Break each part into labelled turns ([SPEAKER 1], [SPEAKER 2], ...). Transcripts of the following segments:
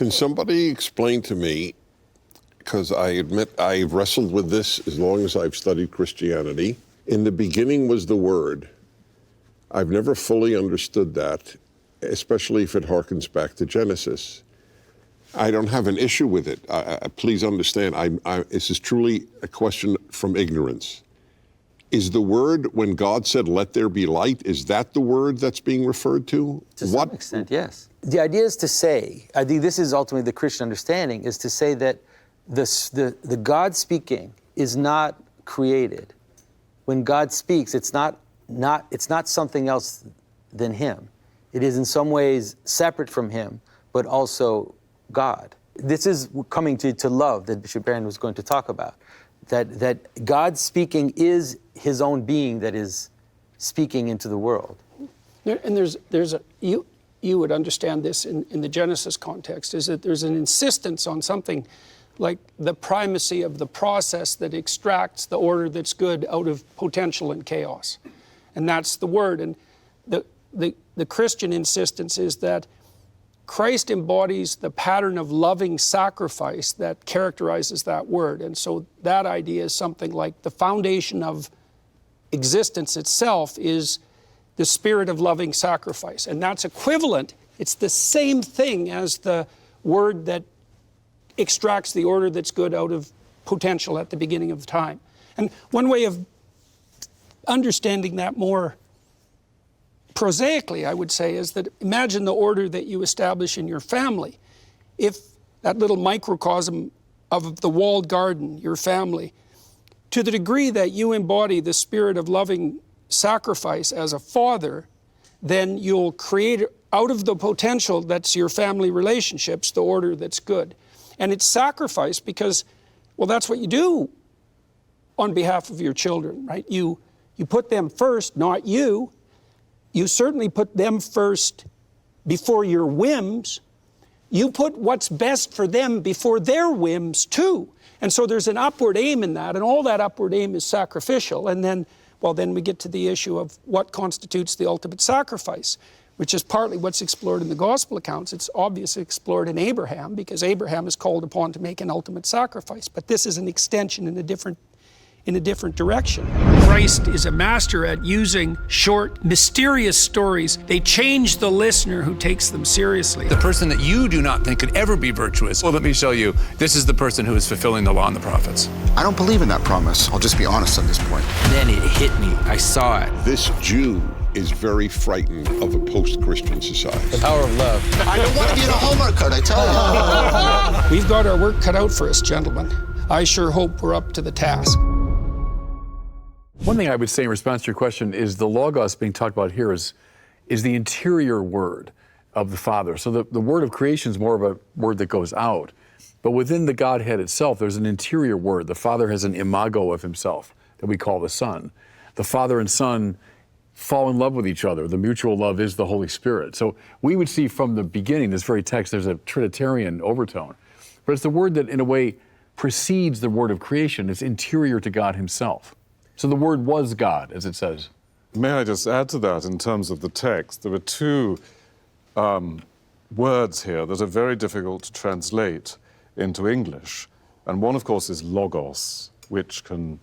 [SPEAKER 1] Can somebody explain to me, because I admit I've wrestled with this as long as I've studied Christianity. In the beginning was the Word. I've never fully understood that, especially if it harkens back to Genesis. I don't have an issue with it. Please understand, this is truly a question from ignorance. Is the Word, when God said, let there be light, is that the Word that's being referred to?
[SPEAKER 2] To some extent, yes. The idea is to say, I think this is ultimately the Christian understanding, is to say that the God speaking is not created. When God speaks, it's not something else than Him. It is in some ways separate from Him, but also God. This is coming to love that Bishop Barron was going to talk about. That God speaking is His own being that is speaking into the world.
[SPEAKER 3] And you would understand this in the Genesis context, is that there's an insistence on something like the primacy of the process that extracts the order that's good out of potential and chaos. And that's the Word. And the Christian insistence is that Christ embodies the pattern of loving sacrifice that characterizes that Word. And so that idea is something like the foundation of existence itself is the spirit of loving sacrifice. And that's equivalent. It's the same thing as the Word that extracts the order that's good out of potential at the beginning of time. And one way of understanding that more prosaically, I would say, is that imagine the order that you establish in your family. If that little microcosm of the walled garden, your family, to the degree that you embody the spirit of loving sacrifice as a father, then you'll create out of the potential that's your family relationships, the order that's good. And it's sacrifice because, well, that's what you do on behalf of your children, right? You put them first, not you. You certainly put them first before your whims. You put what's best for them before their whims too. And so there's an upward aim in that, and all that upward aim is sacrificial. And then, well, then we get to the issue of what constitutes the ultimate sacrifice, which is partly what's explored in the gospel accounts. It's obviously explored in Abraham, because Abraham is called upon to make an ultimate sacrifice. But this is an extension in a different direction. Christ is a master at using short, mysterious stories. They change the listener who takes them seriously.
[SPEAKER 4] The person that you do not think could ever be virtuous, well, let me show you. This is the person who is fulfilling the law and the prophets.
[SPEAKER 5] I don't believe in that promise. I'll just be honest on this point.
[SPEAKER 2] Then it hit me. I saw it.
[SPEAKER 1] This Jew is very frightened of a post-Christian society.
[SPEAKER 2] The power of love.
[SPEAKER 5] I don't want to be in a Hallmark card, I tell you.
[SPEAKER 3] We've got our work cut out for us, gentlemen. I sure hope we're up to the task.
[SPEAKER 6] One thing I would say in response to your question is the Logos being talked about here is the interior word of the Father. So the word of creation is more of a word that goes out. But within the Godhead itself, there's an interior word. The Father has an imago of Himself that we call the Son. The Father and Son fall in love with each other. The mutual love is the Holy Spirit. So we would see from the beginning, this very text, there's a Trinitarian overtone. But it's the word that, in a way, precedes the word of creation. It's interior to God Himself. So the Word was God, as it says.
[SPEAKER 7] May I just add to that in terms of the text? There are two words here that are very difficult to translate into English. And one, of course, is logos, which can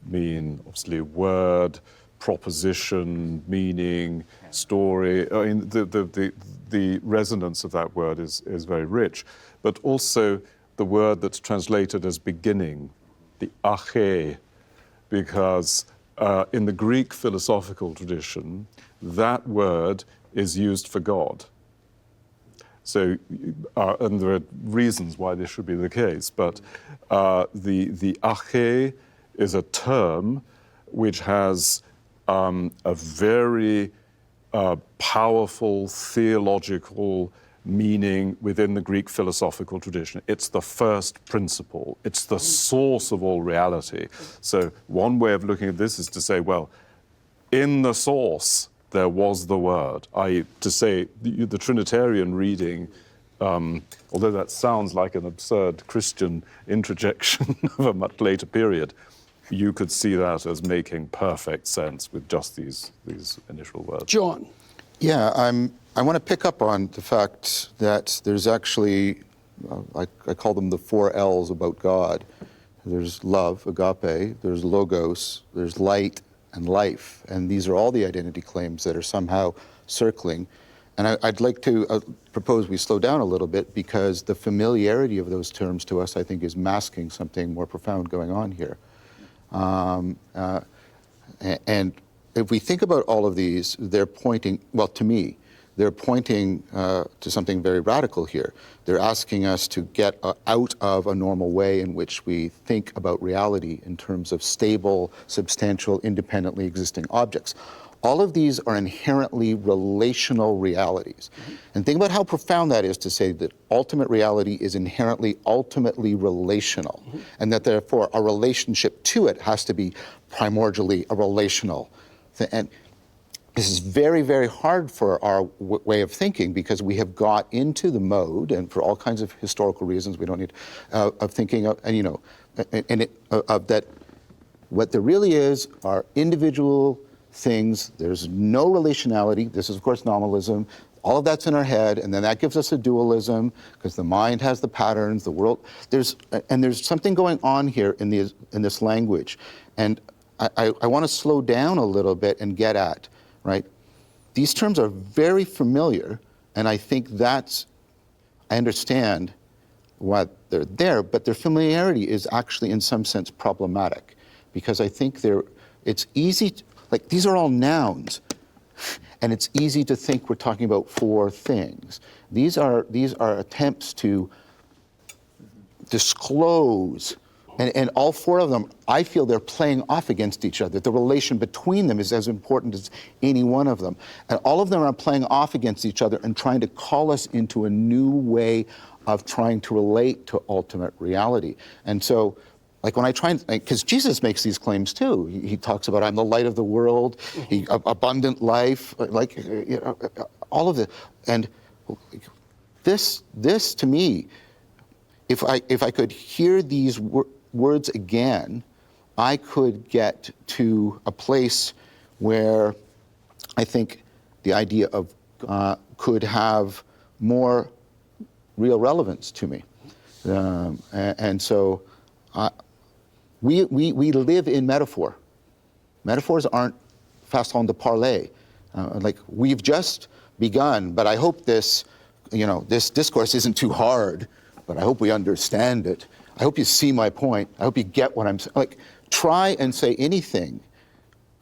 [SPEAKER 7] mean, obviously, word, proposition, meaning, story. I mean, the resonance of that word is very rich. But also the word that's translated as beginning, the arche, because in the Greek philosophical tradition, that word is used for God. So, and there are reasons why this should be the case, but the arche is a term which has a very powerful theological meaning within the Greek philosophical tradition. It's the first principle. It's the source of all reality. So one way of looking at this is to say, well, in the source, there was the Word. To say the Trinitarian reading, although that sounds like an absurd Christian introjection of a much later period, you could see that as making perfect sense with just these initial words.
[SPEAKER 3] John.
[SPEAKER 5] Yeah, I want to pick up on the fact that there's actually
[SPEAKER 8] I call them the 4 L's about God. There's love, agape, there's logos, there's light, and life. And these are all the identity claims that are somehow circling. And I'd like to propose we slow down a little bit, because the familiarity of those terms to us, I think, is masking something more profound going on here. And if we think about all of these, they're pointing, well, to me, they're pointing to something very radical here. They're asking us to get out of a normal way in which we think about reality in terms of stable, substantial, independently existing objects. All of these are inherently relational realities. And think about how profound that is, to say that ultimate reality is inherently, ultimately relational, and that therefore a relationship to it has to be primordially a relational thing. And this is very, very hard for our way of thinking, because we have got into the mode, and for all kinds of historical reasons, we don't need, of thinking of, and, you know, of that what there really is are individual things. There's no relationality. This is, of course, nominalism. All of that's in our head, and then that gives us a dualism, because the mind has the patterns, the world. There's something going on here in this language, and I want to slow down a little bit and get at, right? These terms are very familiar, and I think I understand why they're there, but their familiarity is actually in some sense problematic, because I think it's easy, like these are all nouns, and it's easy to think we're talking about 4 things. These are attempts to disclose, and all 4 of them, I feel they're playing off against each other. The relation between them is as important as any one of them. And all of them are playing off against each other and trying to call us into a new way of trying to relate to ultimate reality. And so, like when I try and, because Jesus makes these claims too. He talks about, I'm the light of the world, abundant life, like, you know, all of it. And this to me, if I could hear these words again, I could get to a place where I think the idea of could have more real relevance to me. And so we live in metaphor. Metaphors aren't façon de parler. Like, we've just begun, but I hope this discourse isn't too hard, but I hope we understand it. I hope you see my point. I hope you get what I'm saying. Like, try and say anything,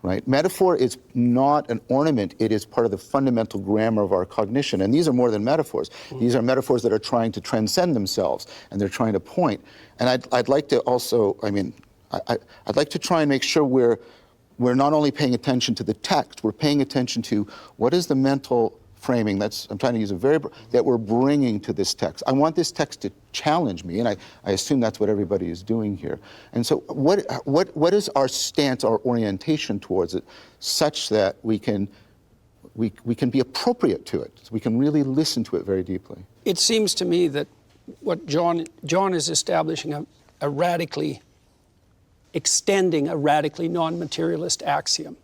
[SPEAKER 8] right? Metaphor is not an ornament. It is part of the fundamental grammar of our cognition. And these are more than metaphors. These are metaphors that are trying to transcend themselves, and they're trying to point. And I'd like to also, I'd like to try and make sure we're not only paying attention to the text, we're paying attention to what is the mental framing, I'm trying to use that we're bringing to this text. I want this text to challenge me, and I assume that's what everybody is doing here. And so what is our stance, our orientation towards it, such that we can be appropriate to it, so we can really listen to it very deeply?
[SPEAKER 3] It seems to me that what John is establishing extending a radically non-materialist axiom.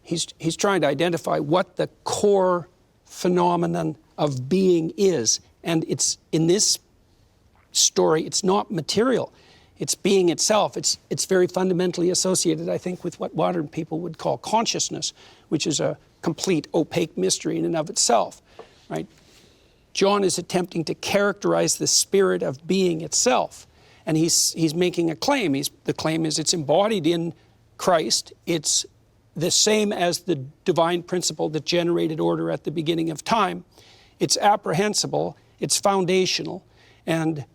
[SPEAKER 3] He's trying to identify what the core phenomenon of being is. And it's, in this story, it's not material. It's being itself. It's very fundamentally associated, I think, with what modern people would call consciousness, which is a complete opaque mystery in and of itself, right? John is attempting to characterize the spirit of being itself. And he's making a claim. The claim is it's embodied in Christ. It's the same as the divine principle that generated order at the beginning of time. It's apprehensible, it's foundational, and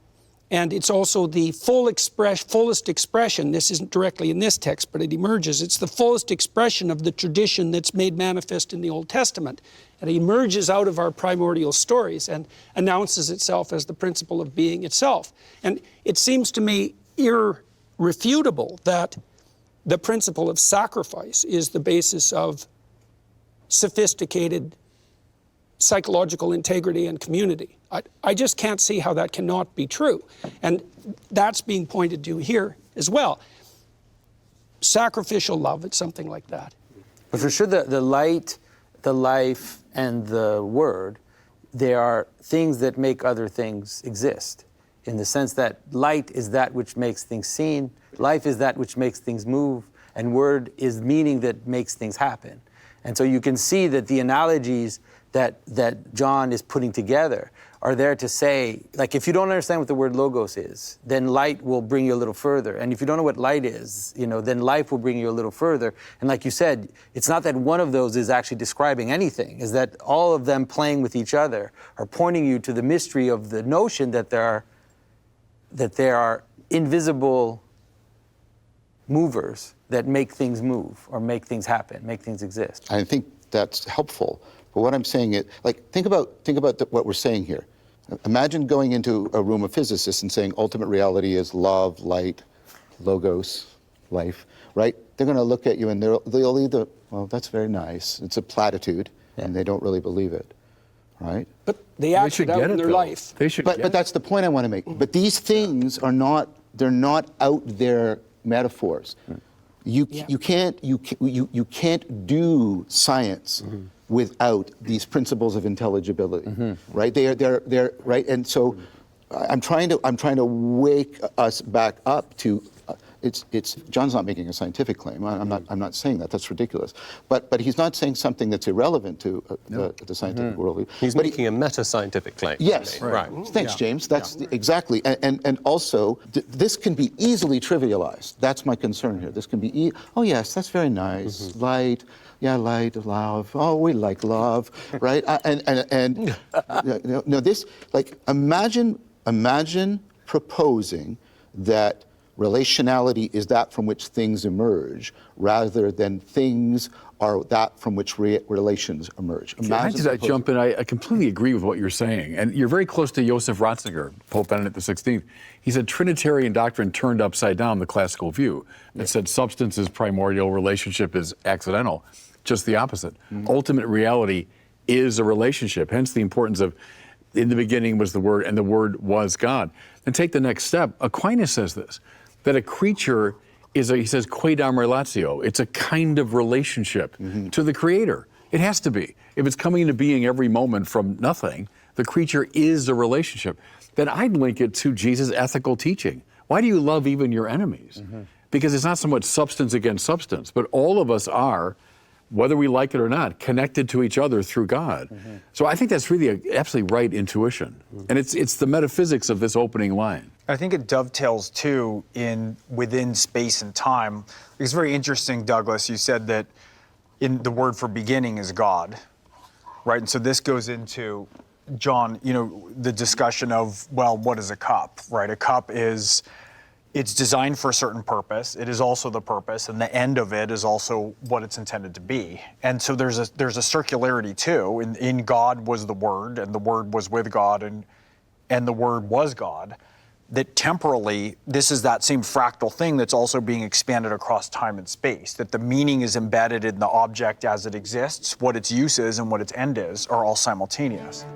[SPEAKER 3] it's also the fullest expression. This isn't directly in this text, but it emerges. It's the fullest expression of the tradition that's made manifest in the Old Testament. And it emerges out of our primordial stories and announces itself as the principle of being itself. And it seems to me irrefutable that the principle of sacrifice is the basis of sophisticated psychological integrity and community. I just can't see how that cannot be true. And that's being pointed to here as well. Sacrificial love, it's something like that.
[SPEAKER 2] But for sure, the light, the life, and the word, they are things that make other things exist, in the sense that light is that which makes things seen, life is that which makes things move, and word is meaning that makes things happen. And so you can see that the analogies that John is putting together are there to say, like, if you don't understand what the word logos is, then light will bring you a little further. And if you don't know what light is, then life will bring you a little further. And like you said, it's not that one of those is actually describing anything, is that all of them playing with each other are pointing you to the mystery of the notion that there are invisible movers that make things move or make things happen, make things exist.
[SPEAKER 8] I think that's helpful. But what I'm saying is, like, think about what we're saying here. Imagine going into a room of physicists and saying ultimate reality is love, light, logos, life, right? They're going to look at you and they'll either, well, that's very nice. It's a platitude, and they don't really believe it, right?
[SPEAKER 3] But they act it out in their life.
[SPEAKER 6] They should.
[SPEAKER 8] But that's the point I want to make. But these things are not, they're not out there metaphors. You can't do science without these principles of intelligibility, right? They're right, and so I'm trying to wake us back up to. It's John's not making a scientific claim. I'm not saying that. That's ridiculous. But he's not saying something that's irrelevant to the scientific world.
[SPEAKER 9] He's making a meta-scientific claim.
[SPEAKER 8] Yes.
[SPEAKER 9] Right.
[SPEAKER 8] Thanks, James. That's exactly. And also, this can be easily trivialized. That's my concern here. This can be. Oh yes, that's very nice. Light. Yeah, light, love. Oh, we like love, right? This, like, imagine proposing that relationality is that from which things emerge, rather than things are that from which relations emerge.
[SPEAKER 6] Can I just jump in? I completely agree with what you're saying. And you're very close to Joseph Ratzinger, Pope Benedict XVI. He said Trinitarian doctrine turned upside down the classical view. It said substance is primordial, relationship is accidental. Just the opposite. Ultimate reality is a relationship, hence the importance of in the beginning was the Word, and the Word was God. And take the next step. Aquinas says this, that a creature is he says, quaedam relatio. It's a kind of relationship to the Creator. It has to be. If it's coming into being every moment from nothing, the creature is a relationship. Then I'd link it to Jesus' ethical teaching. Why do you love even your enemies? Because it's not so much substance against substance, but all of us are, whether we like it or not, connected to each other through God. So I think that's really an absolutely right intuition. And it's the metaphysics of this opening line.
[SPEAKER 10] I think it dovetails, too, within space and time. It's very interesting, Douglas, you said that the word for beginning is God, right? And so this goes into, John, the discussion of, well, what is a cup, right? A cup it's designed for a certain purpose. It is also the purpose, and the end of it is also what it's intended to be. And so there's a circularity too. In God was the Word, and the Word was with God, and the Word was God. That temporally, this is that same fractal thing that's also being expanded across time and space. That the meaning is embedded in the object as it exists. What its use is and what its end is are all simultaneous.